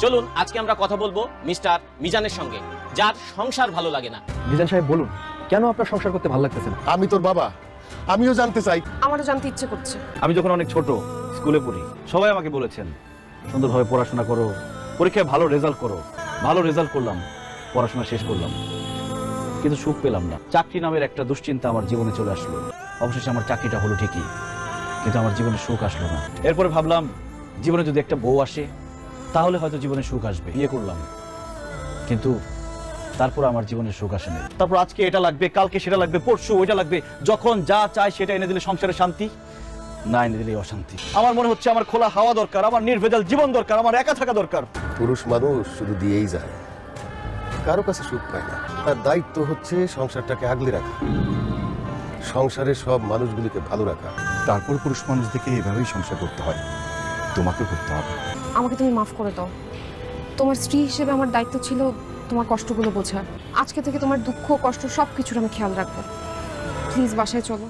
চলুন আজকে আমরা কথা বলবো মিস্টার মিজানের সঙ্গে, যার সংসার ভালো লাগে না। মিজান সাহেব বলুন, কেন আপনার সংসার করতে ভালো লাগতেছে না? আমি তোর বাবা, আমিও জানতে চাই। আমারও জানতে ইচ্ছে করছে। আমি যখন অনেক ছোট স্কুলে পড়ি, সবাই আমাকে বলেছেন সুন্দরভাবে পড়াশোনা করো, পরীক্ষায় ভালো রেজাল্ট করো। ভালো রেজাল্ট করলাম, পড়াশোনা শেষ করলাম, কিন্তু সুখ পেলাম না। চাকরি নামের একটা দুশ্চিন্তা আমার জীবনে চলে আসলো। অবশেষে আমার চাকরিটা হলো ঠিকই, কিন্তু আমার জীবনে সুখ আসলো না। এরপরে ভাবলাম জীবনে যদি একটা বউ আসে তাহলে হয়তো জীবনে সুখ আসবে। বিয়ে করলাম, কিন্তু তারপর আমার জীবনে সুখ আসেনি। তারপর আজকে এটা লাগবে, কালকে সেটা লাগবে, পরশু ওইটা লাগবে। যখন যা চাই সেটা এনে দিলে সংসারে শান্তি, না এনে দিলে অশান্তি। আমার মনে হচ্ছে আমার খোলা হাওয়া দরকার, আমার নির্ভেজাল জীবন দরকার, আমার একা থাকা দরকার। পুরুষ মানুষ শুধু দিয়েই যায়, কারো কাছে সুখ পায় না। তার দায়িত্ব হচ্ছে সংসারটাকে আগলে রাখা, সংসারের সব মানুষগুলিকে ভালো রাখা। তারপর পুরুষ মানুষদেরকে এভাবেই সংসার করতে হয়, তোমাকে করতে হবে। আমাকে তুমি মাফ করে দাও। তোমার স্ত্রী হিসেবে আমার দায়িত্ব ছিল তোমার কষ্টগুলো বোঝা। আজকে থেকে তোমার দুঃখ কষ্ট সবকিছুর আমি খেয়াল রাখবো। প্লিজ বাসায় চলো।